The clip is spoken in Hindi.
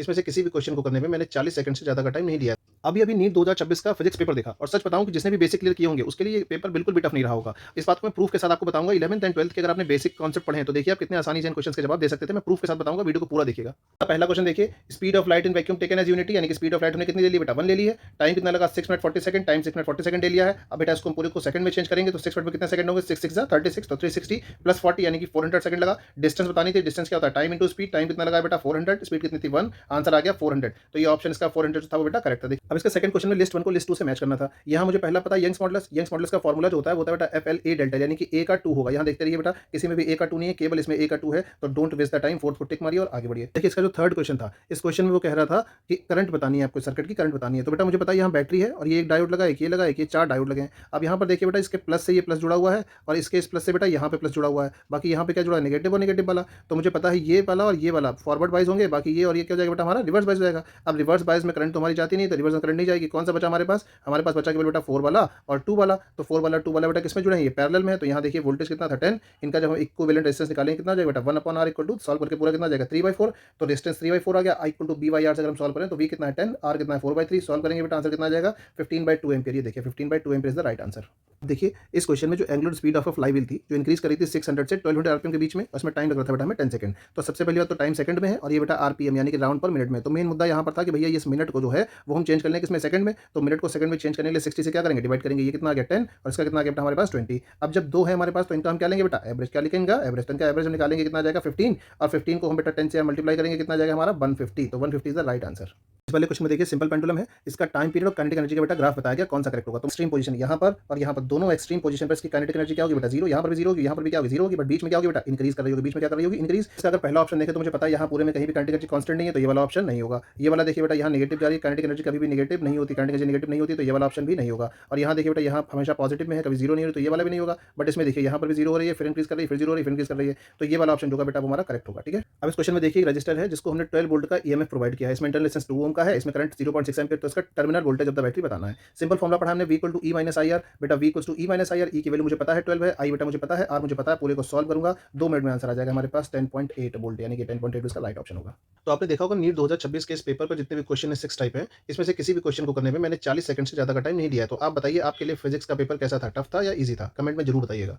इसमें से किसी भी क्वेश्चन को करने में मैंने 40 सेकंड से ज़्यादा का टाइम नहीं लिया। अभी-अभी नीट 2026 का फिजिक्स पेपर देखा और सच बताऊँ कि जिसने भी बेसिक क्लियर किए होंगे, उसके लिए ये पेपर बिल्कुल भी टफ नहीं रहा होगा। इस बात को मैं प्रूफ के साथ आपको बताऊँगा। 11th एंड 12th के अगर आपने बेसिक कॉन्सेप्ट पढ़े हैं, तो देखिए आप कितने आसानी से इन क्वेश्चंस के जवाब दे सकते थे। मैं प्रूफ के साथ बताऊँगा, वीडियो को पूरा देखिएगा। पहला क्वेश्चन देखिए, speed of light in vacuum taken as unity, यानी कि स्पीड ऑफ लाइट हमने कितनी ले ली बेटा? 1 ले ली है। टाइम कितना लगा? 6 minute 40 second, time 6 minute 40 second ले लिया है। अब बेटा इसको हम पूरे को सेकंड में चेंज करेंगे, तो 6 मिनट में कितने सेकंड होंगे? 6 6 जा 36, तो 360 प्लस 40 यानी कि 400 सेकंड लगा। डिस्टेंस बतानी थी, डिस्टेंस क्या होता है? Time into speed. टाइम कितना लगा है बेटा? 400, स्पीड कितनी थी? 1, आंसर आ गया 400। तो ये ऑप्शन इसका 400 जो था वो बेटा करेक्ट था। देखिए अब इसका सेकंड क्वेश्चन में लिस्ट 1 को लिस्ट 2 से मैच करना था। यहाँ मुझे पहला पता है यंग्स मॉडुलस। यंग्स मॉडुलस का फार्मूला जो होता है वो होता है बेटा FLA डेल्टा, यानी कि A का 2 होगा। यहाँ देखते रहिए बेटा, किसी में भी A का 2 नहीं है, केवल इसमें A का 2 है। तो don't waste the time, 4th को टिक मारिए और आगे बढ़िए। देखिए इसका जो थर्ड क्वेश्चन था, इस क्वेश्चन में वो कह रहा था कि करंट बतानी है आपको, सर्किट की करंट बतानी है। तो बेटा मुझे पता है यहाँ बैटरी है और ये एक डायोड लगा है, एक ये लगा है, एक ये 4 डायोड लगे हैं। अब यहाँ पर देखिए बेटा, इसके प्लस से ये प्लस जुड़ा हुआ है और इसके इस प्लस से बेटा यहाँ पे प्लस जुड़ा हुआ है। बाकी यहाँ पे क्या जुड़ा है? नेगेटिव और नेगेटिव वाला। तो मुझे पता है ये वाला और ये वाला फॉरवर्ड वाइज होंगे, बाकी ये और ये क्या हो जाएगा बेटा हमारा? रिवर्स वाइज हो जाएगा। अब रिवर्स वाइज में करंट तो हमारी जाती नहीं, तो रिवर्स में करंट नहीं जाएगी। कौन सा बचा हमारे पास? हमारे पास बचा केवल बेटा 4 वाला और 2 वाला। तो 4 वाला 2 वाला बेटा किसमें जुड़े हैं? ये पैरेलल में है। तो यहाँ देखिए वोल्टेज कितना था? 10। इनका जब हम इक्विवेलेंट रेजिस्टेंस निकालेंगे कितना आ जाएगा बेटा? 1/R इक्वल टू, सॉल्व करके पूरा कितना आ जाएगा? 3/4। तो रेजिस्टेंस 3/4 आ गया। I इक्वल टू B/R से अगर हम सॉल्व करें तो V कितना है? 10, R कितना है? 4/3। सॉल्व करेंगे बेटा, आंसर कितना आ जाएगा? 15/2 एम्पीयर। ये देखिए 15/2 ampere is the right answer. देखिए इस क्वेश्चन में जो angular speed of a flywheel थी, जो इंक्रीज करी थी 600 से 1200 आरपीएम के बीच में, उसमें टाइम लग रहा था बेटा हमें 10 सेकंड। तो सबसे पहली बात तो टाइम सेकंड में है और ये बेटा आरपीएम यानी कि राउंड पर मिनट में। तो मेन मुद्दा यहाँ पर था कि भैया इस मिनट को जो है वो हम चेंज कर लें किसमें? सेकंड में। तो मिनट को सेकंड में चेंज करने के लिए 60 से क्या करेंगे? डिवाइड करेंगे। ये कितना आ गया? 10 और इसका कितना आ गया बेटा हमारे पास? 20। अब जब 2 है हमारे पास तो इनका हम क्या लेंगे बेटा? एवरेज। क्या लिखेंगे? एवरेज। तो इनका एवरेज हम निकालेंगे, कितना आ जाएगा? 15 और 15 को हम बेटा 10 से मल्टीप्लाई करेंगे, कितना आ जाएगा हमारा? 150। तो 150 इज द राइट आंसर। इस वाले क्वेश्चन में देखिए सिंपल पेंडुलम है, इसका टाइम पीरियड और काइनेटिक एनर्जी का बेटा ग्राफ बताया गया, कौन सा करेक्ट होगा? तो एक्सट्रीम पोजीशन यहाँ पर और यहाँ पर, दोनों एक्सट्रीम पोजीशन पर इसकी काइनेटिक एनर्जी क्या होगी बेटा? 0। यहाँ पर भी 0 होगी, यहाँ पर भी क्या होगी? 0 होगी, बट बीच में क्या होगी बेटा? इंक्रीज कर रही होगी। बीच में क्या कर रही होगी? इंक्रीज। इसका अगर पहला ऑप्शन देखें तो मुझे पता है यहाँ पूरे में कहीं भी काइनेटिक एनर्जी कांस्टेंट नहीं है, तो ये वाला ऑप्शन नहीं होगा। ये वाला देखिए बेटा यहाँ नेगेटिव जा रही है, काइनेटिक एनर्जी कभी भी नेगेटिव नहीं होती, काइनेटिक एनर्जी नेगेटिव नहीं होती, तो ये वाला ऑप्शन भी नहीं होगा। और यहाँ देखिए बेटा यहाँ हमेशा पॉजिटिव में है, कभी 0 नहीं हो रही, तो ये वाला भी नहीं होगा। बट इसमें देखिए यहाँ पर भी 0 हो रही है, फिर इंक्रीज कर रही है, फिर 0 हो रही है, फिर इंक्रीज कर रही है, तो ये वाला ऑप्शन जो होगा बेटा वो हमारा करेक्ट होगा। ठीक है। अब इस क्वेश्चन में देखिए एक रजिस्टर है जिसको हमने 12 वोल्ट का ईएमएफ प्रोवाइड किया है। इसमें इंटरनल रेजिस्टेंस 2 ओम का है, इसमें करंट 0.6 एम्पीयर, तो इसका terminal voltage of the battery बताना है। सिंपल फॉर्मूला पढ़ा हमने, V equal to E minus I R. बेटा V equal to E minus I R, E की वैल्यू मुझे पता है 12 है, I बेटा मुझे पता है, R मुझे पता है। पूरे को सॉल्व करूंगा, 2 मिनट में आंसर आ जाएगा हमारे पास 10.8 वोल्ट, यानी कि 10.8 इसका राइट ऑप्शन होगा। तो आपने देखा होगा नीट 2026 के इस पेपर पर जितने भी क्वेश्चन है 6 टाइप है, इसमें से किसी भी क्वेश्चन को करने में मैंने 40 सेकंड से ज्यादा का टाइम नहीं लिया है। तो आप बताइए आपके लिए फिजिक्स का पेपर कैसा था? टफ था या ईजी था? कमेंट में जरूर बताइएगा।